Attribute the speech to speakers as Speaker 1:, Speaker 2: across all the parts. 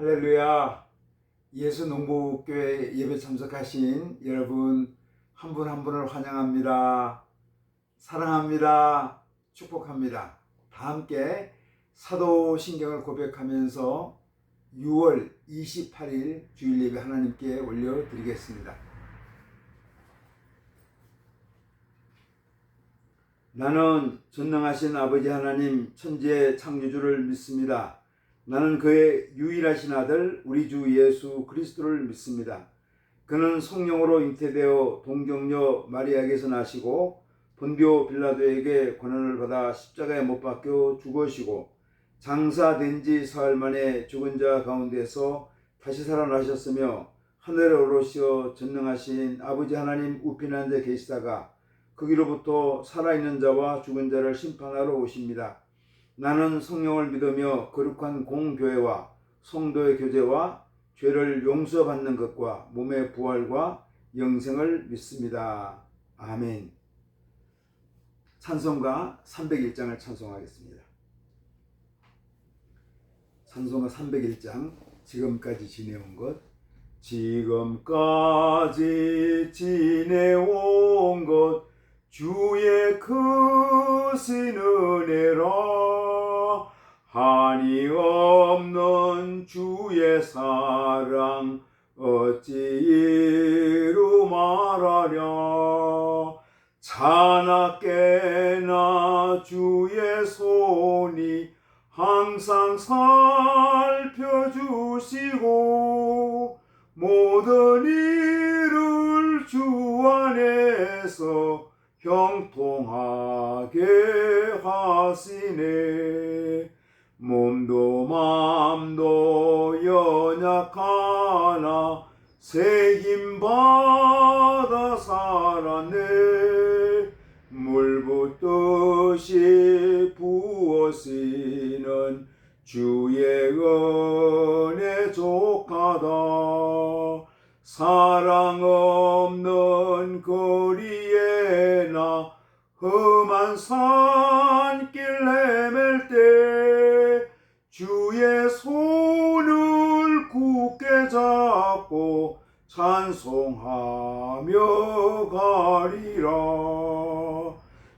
Speaker 1: 할렐루야. 예수 농부교회 예배 참석하신 여러분 한 분 한 분을 환영합니다. 사랑합니다. 축복합니다. 다 함께 사도신경을 고백하면서 6월 28일 주일 예배 하나님께 올려드리겠습니다. 나는 전능하신 아버지 하나님 천지의 창조주를 믿습니다. 나는 그의 유일하신 아들 우리 주 예수 그리스도를 믿습니다. 그는 성령으로 잉태되어 동정녀 마리아에게서 나시고 본디오 빌라도에게 고난을 받아 십자가에 못 박혀 죽으시고 장사된 지 사흘 만에 죽은 자 가운데서 다시 살아나셨으며 하늘에 오르시어 전능하신 아버지 하나님 우편한 데 계시다가 거기로부터 살아있는 자와 죽은 자를 심판하러 오십니다. 나는 성령을 믿으며 거룩한 공교회와 성도의 교제와 죄를 용서받는 것과 몸의 부활과 영생을 믿습니다. 아멘. 찬송가 301장을 찬송하겠습니다. 찬송가 301장 지금까지 지내온 것. 지금까지 지내온 것 주의 크신 은혜라. 한이 없는 주의 사랑 어찌 이루 말하랴. 자나깨나 주의 손이 항상 살펴주시고 모든 일을 주 안에서 형통하게 하시네. 몸도 맘도 연약하나 새 힘 받아 살았네. 물 붓듯이 부어지는 주의 은혜 족하다. 사랑 없는 거리에 나 험한 산길 헤맬 때 주의 손을 굳게 잡고 찬송하며 가리라.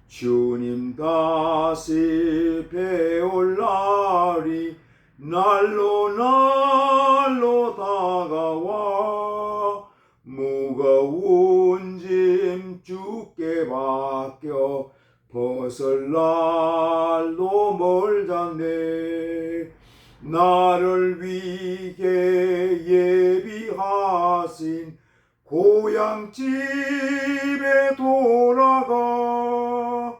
Speaker 1: 주님 다시 배올 날이 날로 다가와 무거운 짐 주께 맡겨 벗을 날도 멀잖네. 나를 위해 예비하신 고향집에 돌아가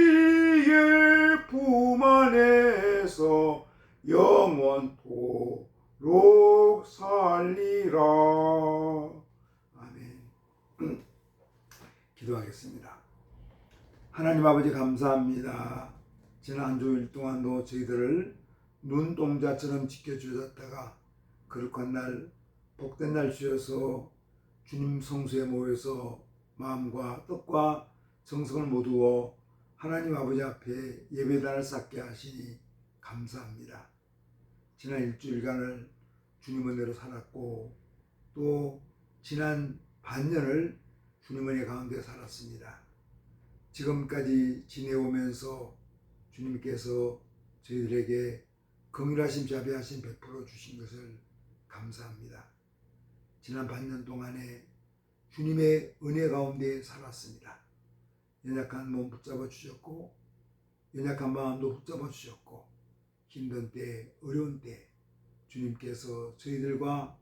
Speaker 1: 아버지의 품 안에서 영원토록 살리라. 아멘. 기도하겠습니다. 하나님 아버지 감사합니다. 지난 한 주일 동안도 저희들을 눈동자처럼 지켜주셨다가 거룩한 날 복된 날 주셔서 주님 성수에 모여서 마음과 뜻과 정성을 모두어 하나님 아버지 앞에 예배단을 쌓게 하시니 감사합니다. 지난 일주일간을 주님 은혜로 살았고 또 지난 반년을 주님 은혜 가운데 살았습니다. 지금까지 지내오면서 주님께서 저희들에게 긍휼하심 자비하심 베풀어 주신 것을 감사합니다. 지난 반년 동안에 주님의 은혜 가운데 살았습니다. 연약한 몸 붙잡아 주셨고 연약한 마음도 붙잡아 주셨고 힘든 때 어려운 때 주님께서 저희들과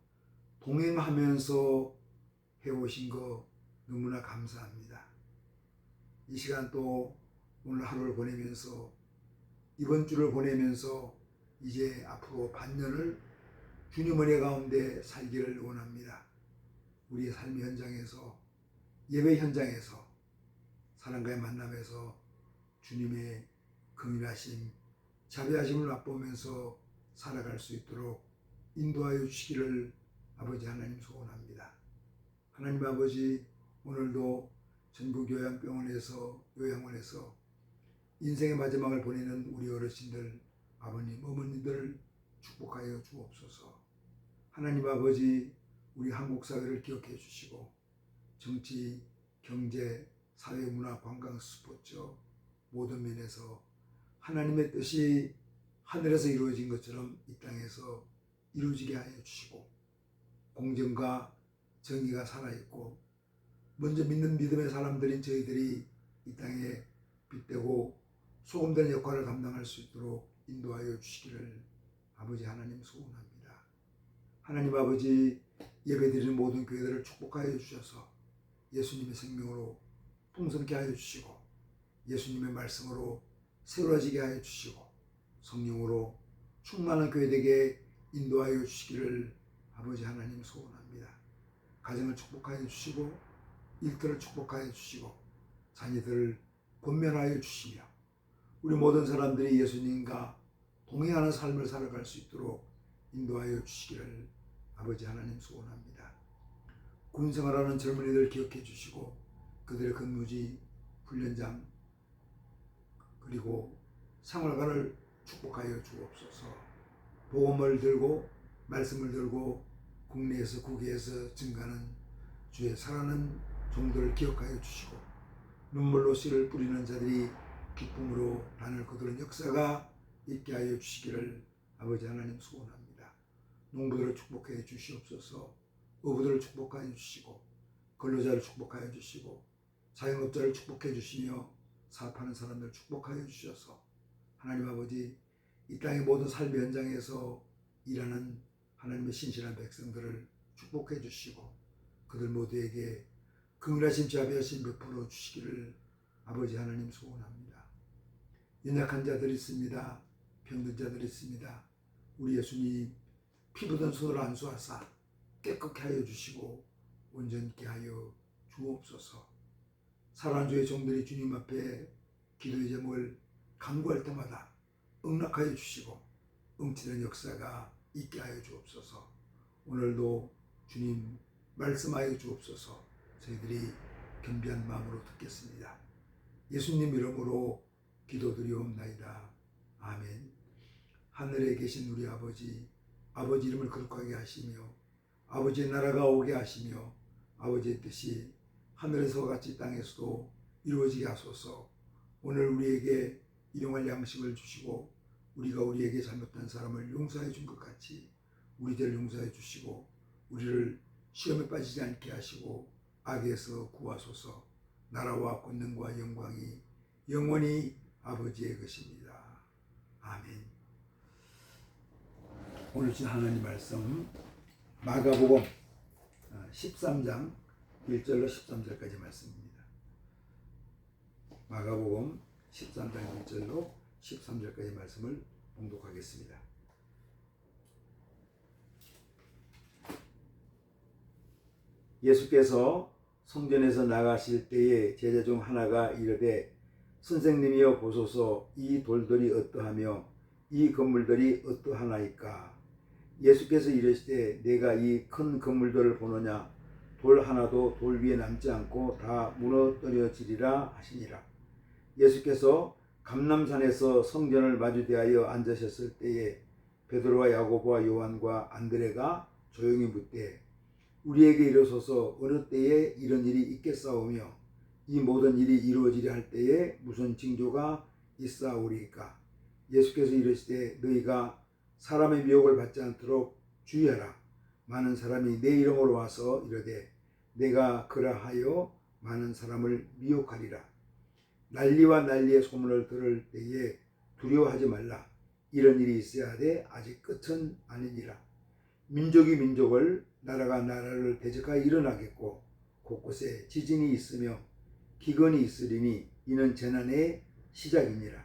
Speaker 1: 동행하면서 해오신 거 너무나 감사합니다. 이 시간 또 오늘 하루를 보내면서 이번 주를 보내면서 이제 앞으로 반년을 주님 은혜 가운데 살기를 원합니다. 우리의 삶의 현장에서 예배 현장에서 사람과의 만남에서 주님의 긍휼하심 자비하심을 맛보면서 살아갈 수 있도록 인도하여 주시기를 아버지 하나님 소원합니다. 하나님 아버지 오늘도 전국 요양병원에서 요양원에서 인생의 마지막을 보내는 우리 어르신들 아버님 어머니들 축복하여 주옵소서. 하나님 아버지, 우리 한국 사회를 기억해 주시고 정치, 경제, 사회, 문화, 관광, 스포츠 모든 면에서 하나님의 뜻이 하늘에서 이루어진 것처럼 이 땅에서 이루어지게 하여 주시고 공정과 정의가 살아있고 먼저 믿는 믿음의 사람들인 저희들이 이 땅에 빛되고 소금된 역할을 감당할 수 있도록 인도하여 주시기를 아버지 하나님 소원합니다. 하나님 아버지, 예배드리는 모든 교회들을 축복하여 주셔서 예수님의 생명으로 풍성케 하여 주시고 예수님의 말씀으로 새로워지게 하여 주시고 성령으로 충만한 교회되게 인도하여 주시기를 아버지 하나님 소원합니다. 가정을 축복하여 주시고 일터를 축복하여 주시고 자녀들을 권면하여 주시며 우리 모든 사람들이 예수님과 동행하는 삶을 살아갈 수 있도록 인도하여 주시기를 아버지 하나님 소원합니다. 군생활하는 젊은이들 기억해 주시고 그들의 근무지, 훈련장 그리고 생활관을 축복하여 주옵소서. 복음을 들고 말씀을 들고 국내에서 국외에서 증가하는 주의 사랑하는 종들을 기억하여 주시고 눈물로 씨를 뿌리는 자들이 기쁨으로 단을 거두는 역사가 있게 하여 주시기를 아버지 하나님 소원합니다. 농부들을 축복해 주시옵소서. 어부들을 축복하여 주시고 근로자를 축복하여 주시고 자영업자를 축복해 주시며 사업하는 사람들을 축복하여 주셔서 하나님 아버지, 이 땅의 모든 삶의 현장에서 일하는 하나님의 신실한 백성들을 축복해 주시고 그들 모두에게 긍휼하신 자비하신 베풀어 주시기를 아버지 하나님 소원합니다. 연약한 자들이 있습니다. 병든 자들이 있습니다. 우리 예수님 피 묻은 손을 안수하사 깨끗게 하여 주시고 온전케 하여 주옵소서. 사랑하는 주의 종들이 주님 앞에 기도의 제목을 간구할 때마다 응답하여 주시고 응치는 역사가 있게 하여 주옵소서. 오늘도 주님 말씀하여 주옵소서. 저희들이 겸비한 마음으로 듣겠습니다. 예수님 이름으로 기도드리옵나이다. 아멘. 하늘에 계신 우리 아버지, 아버지 이름을 거룩하게 하시며 아버지의 나라가 오게 하시며 아버지의 뜻이 하늘에서 같이 땅에서도 이루어지게 하소서. 오늘 우리에게 일용할 양식을 주시고 우리가 우리에게 잘못한 사람을 용서해 준 것 같이 우리 죄를 용서해 주시고 우리를 시험에 빠지지 않게 하시고 악에서 구하소서. 나라와 권능과 영광이 영원히 아버지의 것입니다. 아멘. 오늘 주 하나님 말씀 마가복음 13장 1절로 13절까지 말씀입니다. 마가복음 13장 1절로 13절까지 말씀을 봉독하겠습니다. 예수께서 성전에서 나가실 때에 제자 중 하나가 이르되 선생님이여 보소서, 이 돌들이 어떠하며 이 건물들이 어떠하나이까. 예수께서 이르시되 내가 이 큰 건물들을 보느냐. 돌 하나도 돌 위에 남지 않고 다 무너뜨려지리라 하시니라. 예수께서 감람산에서 성전을 마주대하여 앉으셨을 때에 베드로와 야고보와 요한과 안드레가 조용히 묻되 우리에게 이르소서, 어느 때에 이런 일이 있겠사오며 이 모든 일이 이루어지려 할 때에 무슨 징조가 있사오리까. 예수께서 이르시되 너희가 사람의 미혹을 받지 않도록 주의하라. 많은 사람이 내 이름으로 와서 이르되 내가 그라하여 많은 사람을 미혹하리라. 난리와 난리의 소문을 들을 때에 두려워하지 말라. 이런 일이 있어야 하되 아직 끝은 아니니라. 민족이 민족을, 나라가 나라를 대적하여 일어나겠고 곳곳에 지진이 있으며 기근이 있으리니 이는 재난의 시작이니라.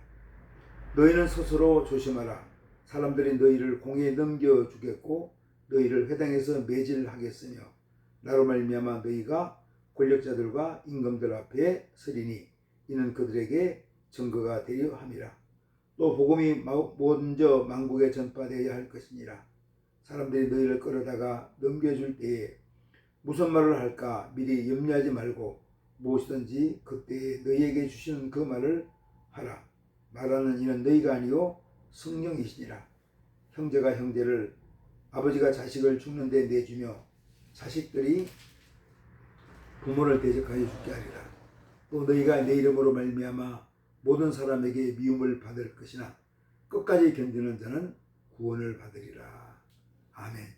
Speaker 1: 너희는 스스로 조심하라. 사람들이 너희를 공에 넘겨주겠고 너희를 회당에서 매질하겠으며 나로 말미암아 너희가 권력자들과 임금들 앞에 서리니 이는 그들에게 증거가 되려 함이라. 또 복음이 먼저 만국에 전파되어야 할 것이니라. 사람들이 너희를 끌어다가 넘겨줄 때에 무슨 말을 할까 미리 염려하지 말고 무엇이든지 그때에 너희에게 주시는 그 말을 하라. 말하는 이는 너희가 아니요 성령이시니라. 형제가 형제를, 아버지가 자식을 죽는 데 내주며 자식들이 부모를 대적하여 죽게 하리라. 또 너희가 내 이름으로 말미암아 모든 사람에게 미움을 받을 것이나 끝까지 견디는 자는 구원을 받으리라. 아멘.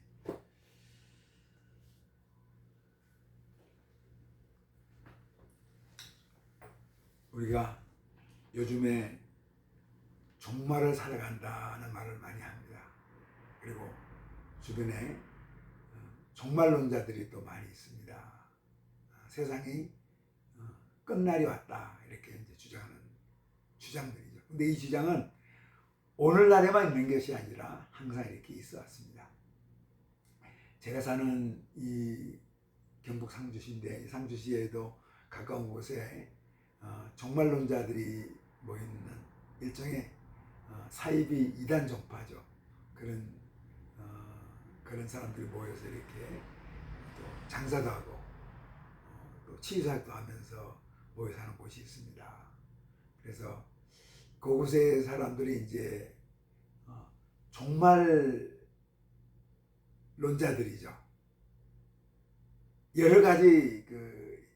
Speaker 1: 우리가 요즘에 종말을 살아간다는 말을 많이 합니다. 그리고 주변에 종말론자들이 또 많이 있습니다. 세상이 끝날이 왔다 이렇게 이제 주장하는 주장들이죠. 근데 이 주장은 오늘날에만 있는 것이 아니라 항상 이렇게 있어 왔습니다. 제가 사는 이 경북 상주시인데, 상주시에도 가까운 곳에 종말론자들이 모이는 일종의 사이비 이단 종파죠. 그런 사람들이 모여서 이렇게 또 장사도 하고 또 치유사도 하면서 모여 사는 곳이 있습니다. 그래서 그곳의 사람들이 이제 종말론자들이죠. 여러 가지 그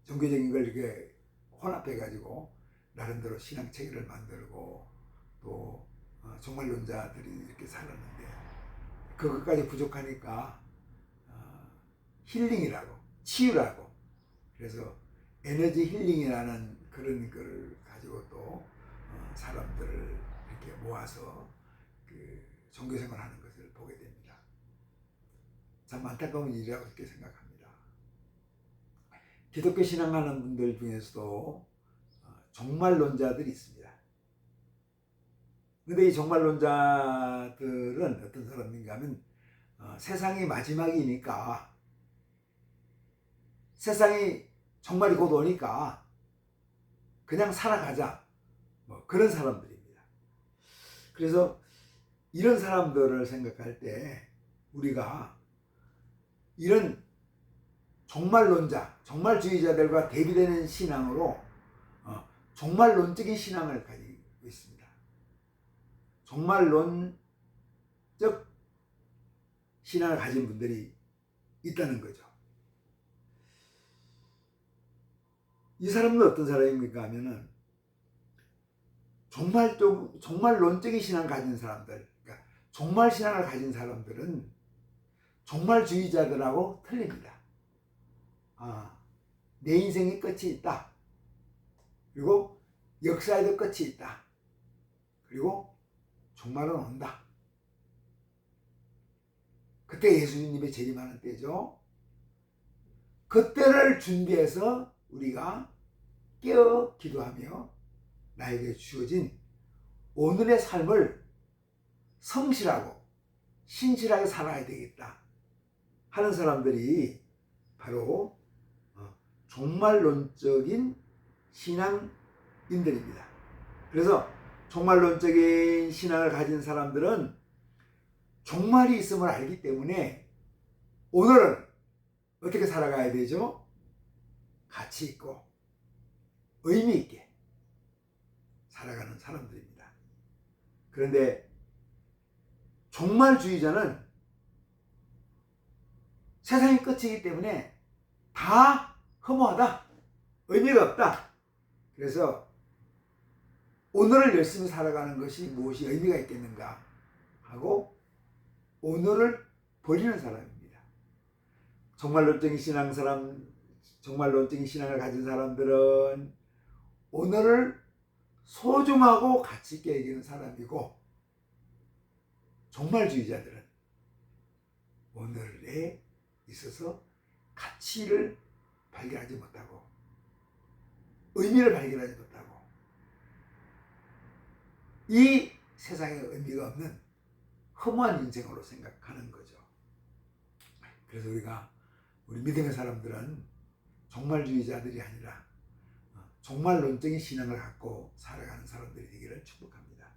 Speaker 1: 종교적인 걸 이렇게 혼합해 가지고 나름대로 신앙 체계를 만들고 또 종말론자들이 이렇게 살았는데, 그것까지 부족하니까 힐링이라고, 치유라고, 그래서 에너지 힐링이라는 그런 걸 가지고 또 사람들을 이렇게 모아서 그 종교생활을 하는 것을 보게 됩니다. 참 안타까운 일이라고 이렇게 생각합니다. 기독교 신앙하는 분들 중에서도 종말론자들이 있습니다. 근데 이 종말론자들은 어떤 사람인가 하면 세상이 마지막이니까, 세상이 종말이 곧 오니까 그냥 살아가자, 뭐 그런 사람들입니다. 그래서 이런 사람들을 생각할 때 우리가 이런 종말론자, 종말주의자들과 대비되는 신앙으로 종말론적인 신앙을 가지고 있습니다. 종말론적 신앙을 가진 분들이 있다는 거죠. 이 사람은 어떤 사람입니까 하면은 종말론적인 신앙을 가진 사람들, 그러니까 종말 신앙을 가진 사람들은 종말주의자들하고 틀립니다. 내 인생이 끝이 있다. 그리고 역사에도 끝이 있다. 그리고 종말은 온다. 그때 예수님의 재림하는 때죠. 그때를 준비해서 우리가 깨어 기도하며 나에게 주어진 오늘의 삶을 성실하고 신실하게 살아야 되겠다 하는 사람들이 바로 종말론적인 신앙인들입니다. 그래서 종말론적인 신앙을 가진 사람들은 종말이 있음을 알기 때문에 오늘은 어떻게 살아가야 되죠? 가치 있고 의미 있게 살아가는 사람들입니다. 그런데 종말주의자는 세상이 끝이기 때문에 다 허무하다, 의미가 없다. 그래서 오늘을 열심히 살아가는 것이 무엇이 의미가 있겠는가 하고 오늘을 버리는 사람입니다. 종말론적인 신앙을 가진 사람들은 오늘을 소중하고 가치 있게 여기는 사람이고, 종말주의자들은 오늘에 있어서 가치를 발견하지 못하고 의미를 발견하지 못하고 이 세상에 의미가 없는 허무한 인생으로 생각하는 거죠. 그래서 우리 믿음의 사람들은 종말주의자들이 아니라 종말론적인 신앙을 갖고 살아가는 사람들이 되기를 축복합니다.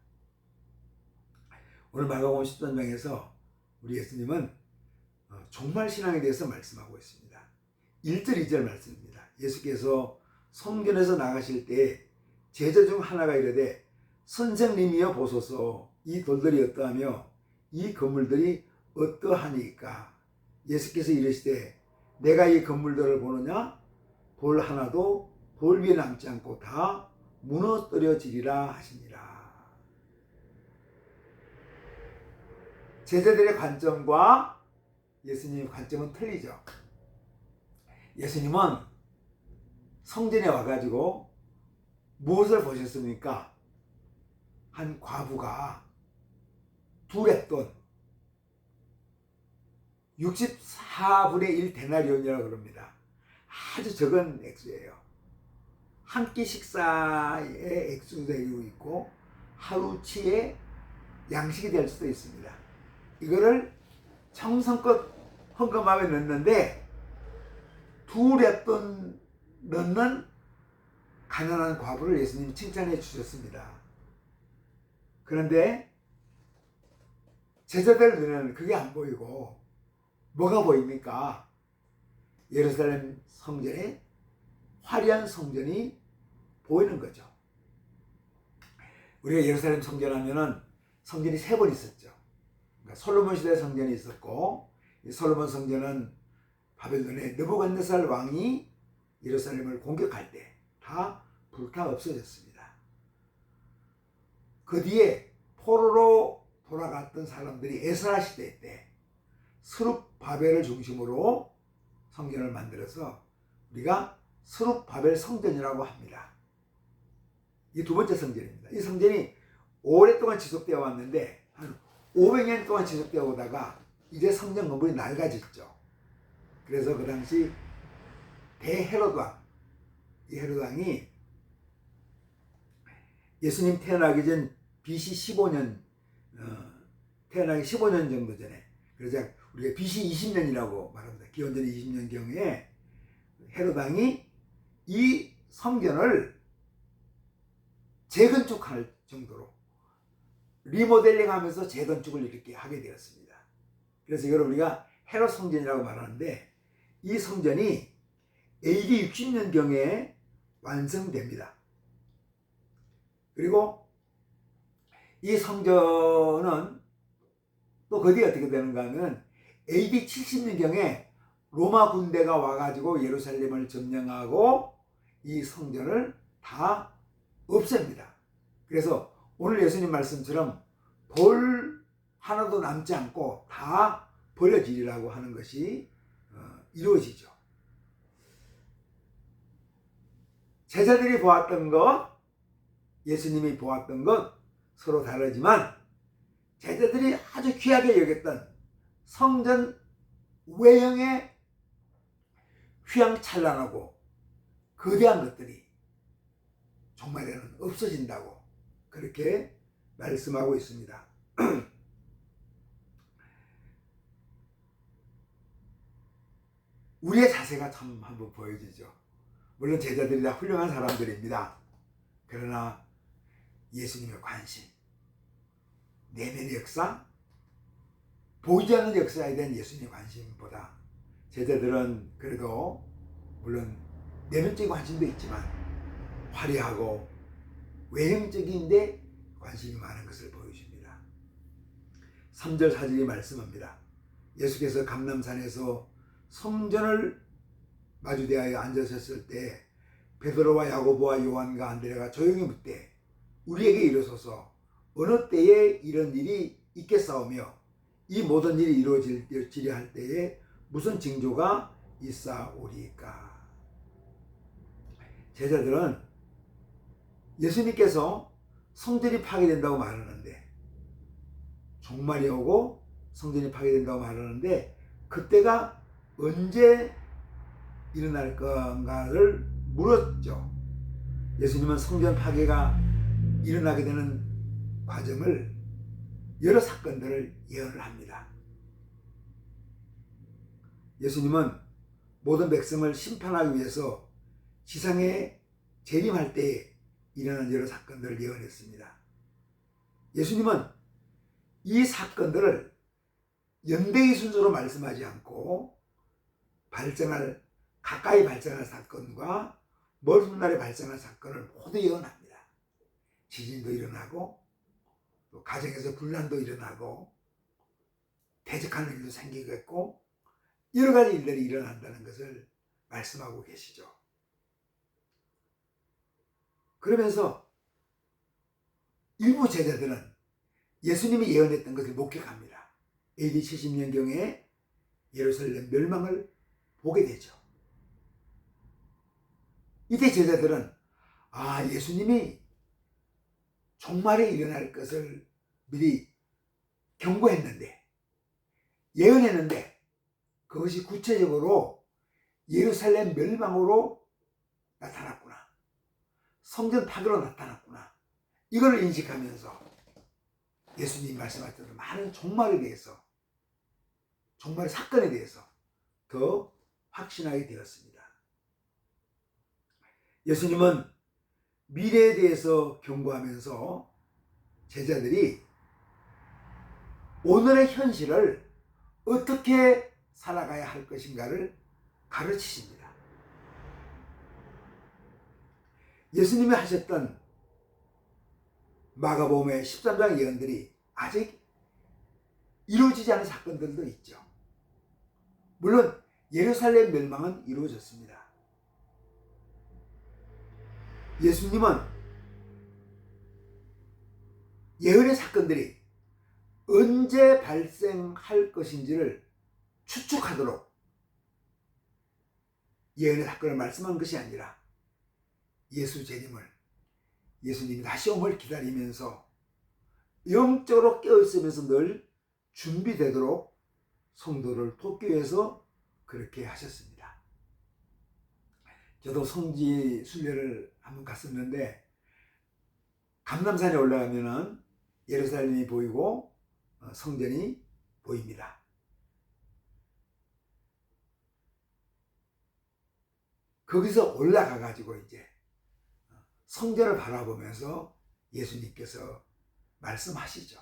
Speaker 1: 오늘 마가복음 13장에서 우리 예수님은 종말신앙에 대해서 말씀하고 있습니다. 1절 2절 말씀입니다. 예수께서 성전에서 나가실 때 제자 중 하나가 이르되 선생님이여 보소서, 이 돌들이 어떠하며 이 건물들이 어떠하니까? 예수께서 이르시되 내가 이 건물들을 보느냐? 돌 하나도 돌 위에 남지 않고 다 무너뜨려지리라 하시니라. 제자들의 관점과 예수님의 관점은 틀리죠. 예수님은 성전에 와가지고 무엇을 보셨습니까? 한 과부가 두렛돈 64분의 1 데나리온이라고 그럽니다. 아주 적은 액수예요. 한 끼 식사의 액수도 되고 있고 하루치의 양식이 될 수도 있습니다. 이거를 정성껏 헌금함에 넣는데 두렛돈 넣는 가난한 과부를 예수님이 칭찬해 주셨습니다. 그런데 제자들 눈에는 그게 안 보이고 뭐가 보입니까? 예루살렘 성전에 화려한 성전이 보이는 거죠. 우리가 예루살렘 성전 하면은 성전이 3번 있었죠. 그러니까 솔로몬 시대 성전이 있었고, 이 솔로몬 성전은 바벨론의 느부갓네살 왕이 예루살렘을 공격할 때 다 불타 없어졌습니다. 그 뒤에 포로로 돌아갔던 사람들이 에스라 시대 때 스룹바벨을 중심으로 성전을 만들어서 우리가 스룹바벨 성전이라고 합니다. 이 두 번째 성전입니다. 이 성전이 오랫동안 지속되어 왔는데 한 500년 동안 지속되어 오다가 이제 성전 건물이 낡아졌죠. 그래서 그 당시 대헤롯 왕, 이 헤롯 왕이 예수님 태어나기 전 BC 15년, 태어나기 15년 정도 전에, 그래서 우리가 BC 20년이라고 말합니다. 기원전 20년경에 헤롯 왕이 이 성전을 재건축할 정도로 리모델링 하면서 재건축을 이렇게 하게 되었습니다. 그래서 이걸 우리가 헤롯 성전이라고 말하는데, 이 성전이 AD 60년경에 완성됩니다. 그리고 이 성전은 또 그 뒤에 어떻게 되는가 하면 AD 70년경에 로마 군대가 와가지고 예루살렘을 점령하고 이 성전을 다 없앱니다. 그래서 오늘 예수님 말씀처럼 돌 하나도 남지 않고 다 버려지리라고 하는 것이 이루어지죠. 제자들이 보았던 것, 예수님이 보았던 것 서로 다르지만 제자들이 아주 귀하게 여겼던 성전 외형의 휘황찬란하고 거대한 것들이 종말에는 없어진다고 그렇게 말씀하고 있습니다. 우리의 자세가 참 한번 보여지죠. 물론 제자들이 다 훌륭한 사람들입니다. 그러나 예수님의 관심, 내면의 역사, 보이지 않는 역사에 대한 예수님의 관심보다 제자들은 그래도 물론 내면적인 관심도 있지만 화려하고 외형적인데 관심이 많은 것을 보여줍니다. 3절 4절이 말씀합니다. 예수께서 감람산에서 성전을 마주대하여 앉으셨을 때 베드로와 야고보와 요한과 안드레가 조용히 묻되 우리에게 이르소서 어느 때에 이런 일이 있겠사오며 이 모든 일이 이루어지려 할 때에 무슨 징조가 있사오리까. 제자들은 예수님께서 성전이 파괴된다고 말하는데, 종말이 오고 성전이 파괴된다고 말하는데 그때가 언제 일어날 건가를 물었죠. 예수님은 성전 파괴가 일어나게 되는 과정을, 여러 사건들을 예언을 합니다. 예수님은 모든 백성을 심판하기 위해서 지상에 재림할 때에 일어나는 여러 사건들을 예언했습니다. 예수님은 이 사건들을 연대의 순서로 말씀하지 않고 가까이 발생할 사건과 먼 훗날에 발생할 사건을 모두 예언합니다. 지진도 일어나고 또 가정에서 분란도 일어나고 대적하는 일도 생기겠고 여러 가지 일들이 일어난다는 것을 말씀하고 계시죠. 그러면서 일부 제자들은 예수님이 예언했던 것을 목격합니다. AD 70년경에 예루살렘 멸망을 보게 되죠. 이때 제자들은 예수님이 종말에 일어날 것을 미리 경고했는데, 예언했는데 그것이 구체적으로 예루살렘 멸망으로 나타났구나. 성전 파괴로 나타났구나. 이걸 인식하면서 예수님이 말씀하셨던 많은 종말에 대해서, 종말의 사건에 대해서 더 확신하게 되었습니다. 예수님은 미래에 대해서 경고하면서 제자들이 오늘의 현실을 어떻게 살아가야 할 것인가를 가르치십니다. 예수님이 하셨던 마가복음의 13장 예언들이 아직 이루어지지 않은 사건들도 있죠. 물론 예루살렘 멸망은 이루어졌습니다. 예수님은 예언의 사건들이 언제 발생할 것인지를 추측하도록 예언의 사건을 말씀한 것이 아니라 예수님이 다시 옴을 기다리면서 영적으로 깨어있으면서 늘 준비되도록 성도를 돕기 위해서 그렇게 하셨습니다. 저도 성지 순례를 한번 갔었는데 감람산에 올라가면은 예루살렘이 보이고 성전이 보입니다. 거기서 올라가 가지고 이제 성전을 바라보면서 예수님께서 말씀하시죠.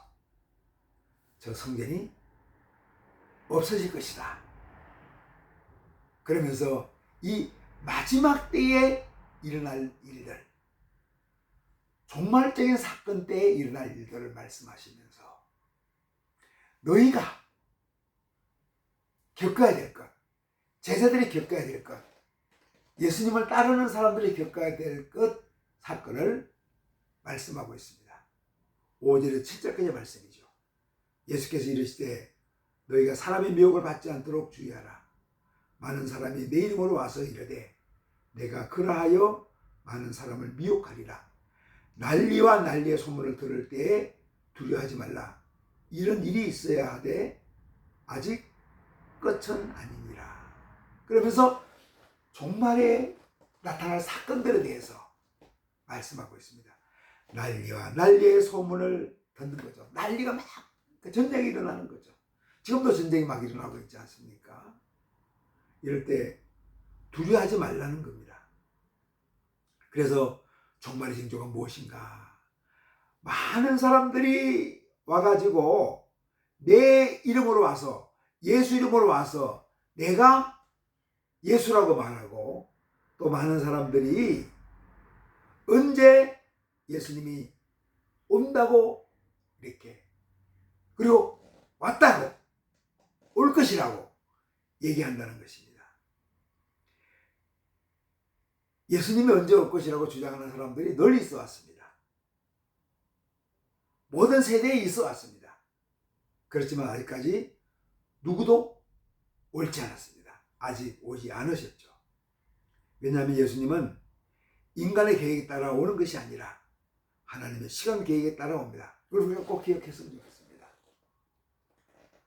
Speaker 1: 저 성전이 없어질 것이다. 그러면서 이 마지막 때에 일어날 일들, 종말적인 사건 때에 일어날 일들을 말씀하시면서 너희가 겪어야 될 것, 제자들이 겪어야 될 것, 예수님을 따르는 사람들이 겪어야 될 것, 사건을 말씀하고 있습니다. 5절에서 7절까지 말씀이죠. 예수께서 이르시되 너희가 사람의 미혹을 받지 않도록 주의하라. 많은 사람이 내 이름으로 와서 이르되 내가 그러하여 많은 사람을 미혹하리라. 난리와 난리의 소문을 들을 때에 두려워하지 말라. 이런 일이 있어야 하되 아직 끝은 아니니라. 그러면서 종말에 나타날 사건들에 대해서 말씀하고 있습니다. 난리와 난리의 소문을 듣는 거죠. 난리가 막 전쟁이 일어나는 거죠. 지금도 전쟁이 막 일어나고 있지 않습니까? 이럴 때 두려워하지 말라는 겁니다. 그래서 종말의 징조가 무엇인가? 많은 사람들이 와가지고 내 이름으로 와서, 예수 이름으로 와서 내가 예수라고 말하고, 또 많은 사람들이 언제 예수님이 온다고 이렇게, 그리고 왔다고, 올 것이라고 얘기한다는 것입니다. 예수님이 언제 올 것이라고 주장하는 사람들이 널리 있어 왔습니다. 모든 세대에 있어 왔습니다. 그렇지만 아직까지 누구도 옳지 않았습니다. 아직 오지 않으셨죠. 왜냐하면 예수님은 인간의 계획에 따라 오는 것이 아니라 하나님의 시간 계획에 따라 옵니다. 그걸 우리가 꼭 기억했으면 좋겠습니다.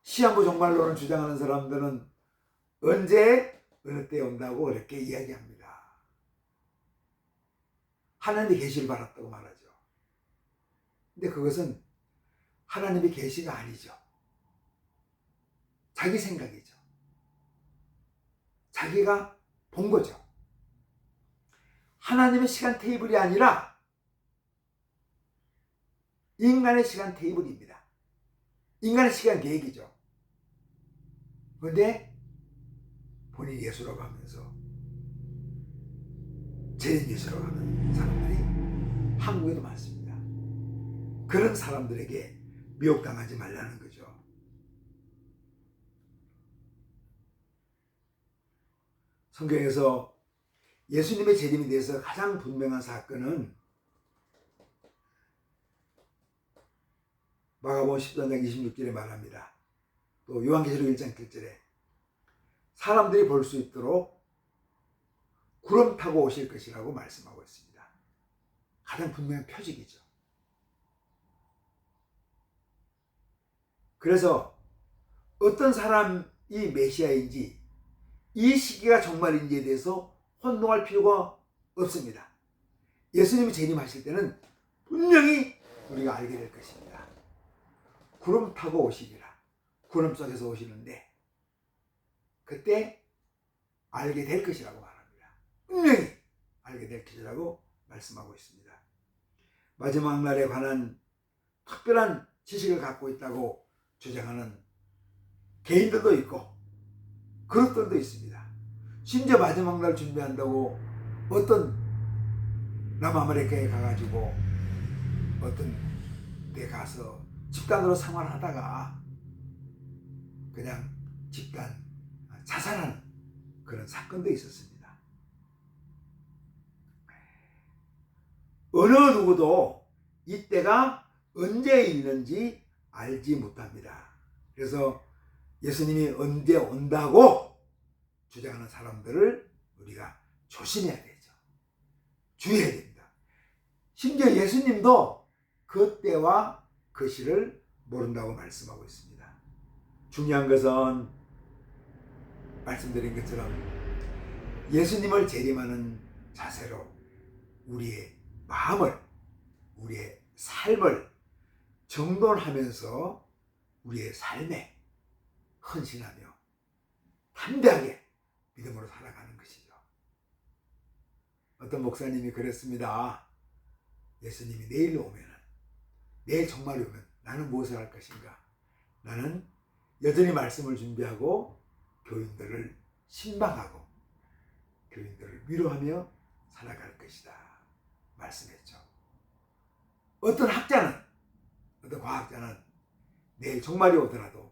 Speaker 1: 시한부 종말론을 주장하는 사람들은 언제 어느 때 온다고 그렇게 이야기합니다. 하나님의 계시를 받았다고 말하죠. 근데 그것은 하나님의 계시가 아니죠. 자기 생각이죠. 자기가 본 거죠. 하나님의 시간 테이블이 아니라 인간의 시간 테이블입니다. 인간의 시간 계획이죠. 그런데 본인이 예수라고 하면서 제일 예수라고 하는 사람들이 한국에도 많습니다. 그런 사람들에게 미혹당하지 말라는 거죠. 성경에서 예수님의 재림에 대해서 가장 분명한 사건은 마가복음 13장 26절에 말합니다. 또 요한계시록 1장 7절에 사람들이 볼 수 있도록 구름 타고 오실 것이라고 말씀하고 있습니다. 가장 분명한 표적이죠. 그래서 어떤 사람이 메시아인지 이 시기가 정말인지에 대해서 혼동할 필요가 없습니다. 예수님이 재림하실 때는 분명히 우리가 알게 될 것입니다. 구름 타고 오시리라. 구름 속에서 오시는데 그때 알게 될 것이라고 말합니다. 분명히 알게 될 것이라고 말씀하고 있습니다. 마지막 날에 관한 특별한 지식을 갖고 있다고 주장하는 개인들도 있고 그룹들도 있습니다. 심지어 마지막 날 준비한다고 어떤 남아메리카에 가가지고 어떤 데 가서 집단으로 생활하다가 그냥 집단 자살하는 그런 사건도 있었습니다. 어느 누구도 이때가 언제 있는지 알지 못합니다. 그래서 예수님이 언제 온다고 주장하는 사람들을 우리가 조심해야 되죠. 주의해야 됩니다. 심지어 예수님도 그 때와 그 시를 모른다고 말씀하고 있습니다. 중요한 것은 말씀드린 것처럼 예수님을 재림하는 자세로 우리의 마음을, 우리의 삶을 정돈하면서 우리의 삶에 헌신하며 담대하게 믿음으로 살아가는 것이죠. 어떤 목사님이 그랬습니다. 예수님이 내일 오면, 내일 정말 오면 나는 무엇을 할 것인가? 나는 여전히 말씀을 준비하고 교인들을 신방하고 교인들을 위로하며 살아갈 것이다 말씀했죠. 어떤 학자는, 어떤 과학자는 내일 종말이 오더라도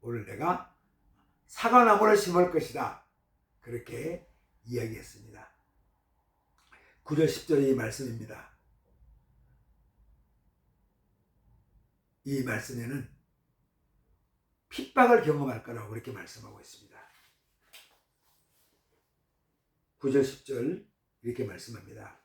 Speaker 1: 오늘 내가 사과나무를 심을 것이다 그렇게 이야기했습니다. 9절 10절의 말씀입니다. 이 말씀에는 핍박을 경험할 거라고 그렇게 말씀하고 있습니다. 9절 10절 이렇게 말씀합니다.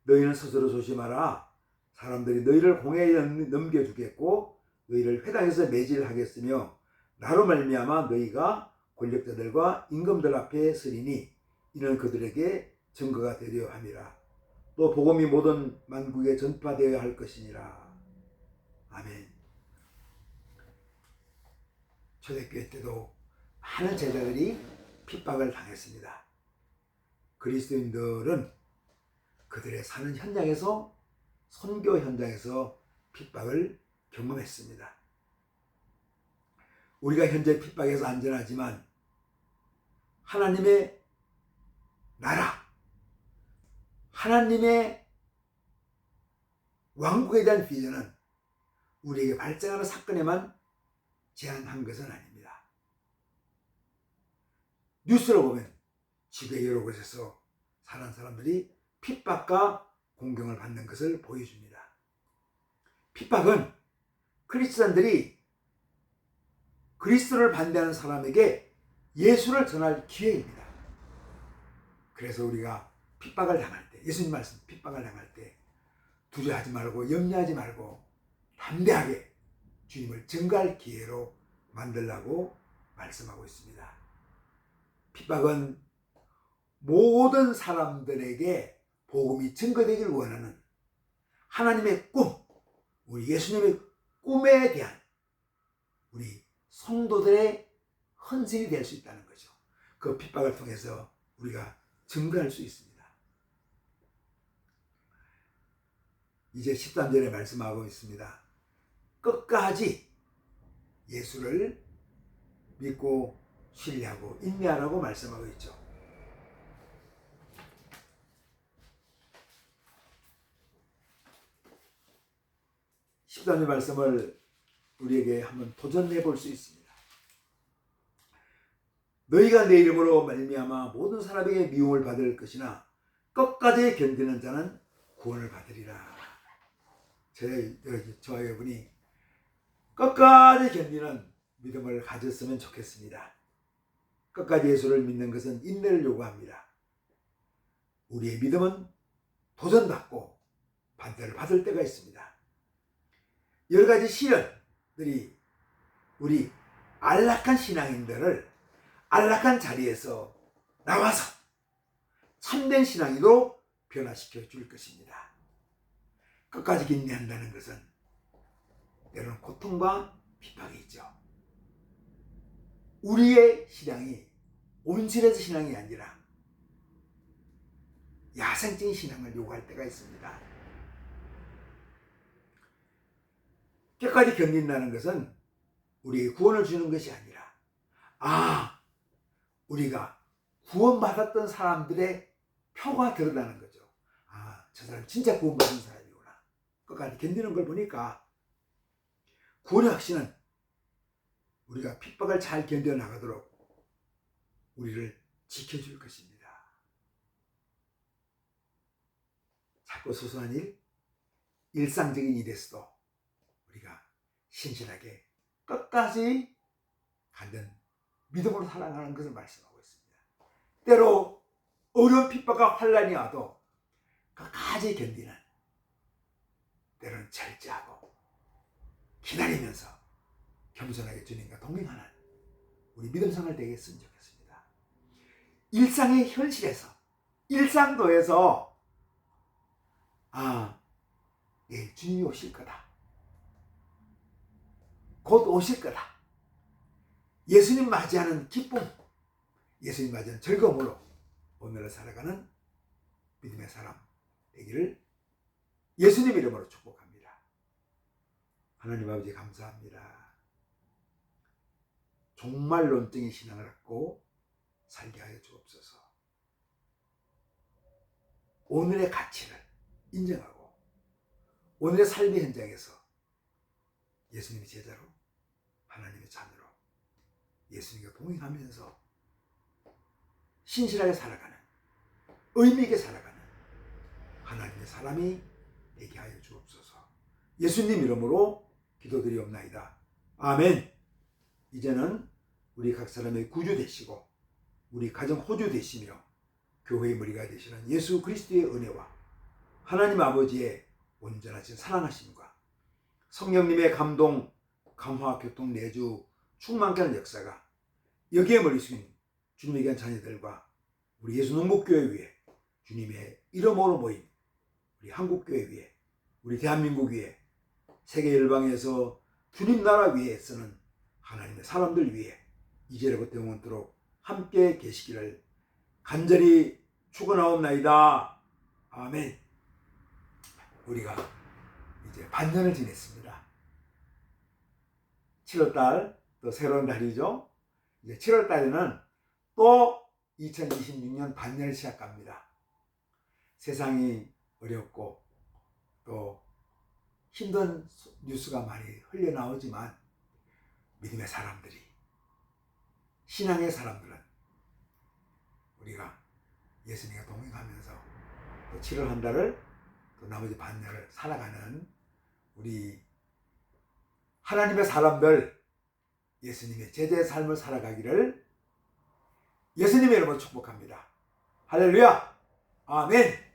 Speaker 1: 너희는 스스로 조심하라. 사람들이 너희를 공회에 넘겨주겠고 너희를 회당에서 매질하겠으며 나로 말미암아 너희가 권력자들과 임금들 앞에 서리니 이는 그들에게 증거가 되려 함이라. 또 복음이 모든 만국에 전파되어야 할 것이니라. 아멘. 초대교회 때도 많은 제자들이 핍박을 당했습니다. 그리스도인들은 그들의 사는 현장에서, 선교 현장에서 핍박을 경험했습니다. 우리가 현재 핍박에서 안전하지만 하나님의 나라, 하나님의 왕국에 대한 비전은 우리에게 발생하는 사건에만 제한한 것은 아닙니다. 뉴스를 보면 지구의 여러 곳에서 사는 사람들이 핍박과 공경을 받는 것을 보여줍니다. 핍박은 크리스찬들이 그리스도를 반대하는 사람에게 예수를 전할 기회입니다. 그래서 우리가 핍박을 당할 때, 예수님 말씀 핍박을 당할 때 두려워하지 말고 염려하지 말고 담대하게 주님을 증거할 기회로 만들라고 말씀하고 있습니다. 핍박은 모든 사람들에게 복음이 증거되길 원하는 하나님의 꿈, 우리 예수님의 꿈에 대한 우리 성도들의 헌신이 될 수 있다는 거죠. 그 핍박을 통해서 우리가 증거할 수 있습니다. 이제 13절에 말씀하고 있습니다. 끝까지 예수를 믿고 신뢰하고 인내하라고 말씀하고 있죠. 13절 말씀을 우리에게 한번 도전해 볼 수 있습니다. 너희가 내 이름으로 말미암아 모든 사람에게 미움을 받을 것이나 끝까지 견디는 자는 구원을 받으리라. 저와 여러분이 끝까지 견디는 믿음을 가졌으면 좋겠습니다. 끝까지 예수를 믿는 것은 인내를 요구합니다. 우리의 믿음은 도전받고 반대를 받을 때가 있습니다. 여러 가지 시련들이 우리 안락한 신앙인들을 안락한 자리에서 나와서 참된 신앙인으로 변화시켜 줄 것입니다. 끝까지 인내한다는 것은 때로는 고통과 핍박이 있죠. 우리의 신앙이 온실에서 신앙이 아니라 야생적인 신앙을 요구할 때가 있습니다. 끝까지 견딘다는 것은 우리에게 구원을 주는 것이 아니라 우리가 구원받았던 사람들의 표가 드러나는 거죠. 저 사람 진짜 구원받은 사람이구나. 끝까지 견디는 걸 보니까 구원의 확신은 우리가 핍박을 잘 견뎌나가도록 우리를 지켜줄 것입니다. 작고 소소한 일, 일상적인 일에서도 우리가 신실하게 끝까지 가는 믿음으로 살아가는 것을 말씀하고 있습니다. 때로 어려운 핍박과 환난이 와도 끝까지 견디는, 때로는 절제하고 기다리면서 겸손하게 주님과 동행하는 우리 믿음 생활 되겠으면 좋겠습니다. 일상의 현실에서, 일상도에서 내일 주님이 오실 거다. 곧 오실 거다. 예수님 맞이하는 기쁨, 예수님 맞이하는 즐거움으로 오늘을 살아가는 믿음의 사람 되기를 예수님 이름으로 축복합니다. 하나님 아버지 감사합니다. 정말 논증의 신앙을 갖고 살게 하여 주옵소서. 오늘의 가치를 인정하고 오늘의 삶의 현장에서 예수님의 제자로, 하나님의 자녀로 예수님과 동행하면서 신실하게 살아가는, 의미 있게 살아가는 하나님의 사람이 되게 하여 주옵소서. 예수님 이름으로 기도드리옵나이다. 아멘. 이제는 우리 각 사람의 구주 되시고 우리 가정 호주 되시며 교회의 머리가 되시는 예수 그리스도의 은혜와 하나님 아버지의 온전하신 사랑하심과 성령님의 감동, 감화, 교통, 내주 충만케 하는 역사가 여기에 머리 숙인 주님의 귀한 자녀들과 우리 예수 농복교회 위에 주님의 이름으로 모인 우리 한국교회 위에, 우리 대한민국 위에, 세계 열방에서 주님 나라 위에 쓰는 하나님의 사람들 위에 이제로부터 영원토록 함께 계시기를 간절히 축원하옵나이다. 아멘. 우리가 이제 반년을 지냈습니다. 7월달 또 새로운 달이죠. 이제 7월달에는 또 2026년 반년을 시작합니다. 세상이 어렵고 또 힘든 뉴스가 많이 흘려나오지만 믿음의 사람들이, 신앙의 사람들은 우리가 예수님과 동행하면서 또 7월 한 달을 또 나머지 반년을 살아가는 우리 하나님의 사람들, 예수님의 제자의 삶을 살아가기를 예수님의 이름으로 축복합니다. 할렐루야. 아멘.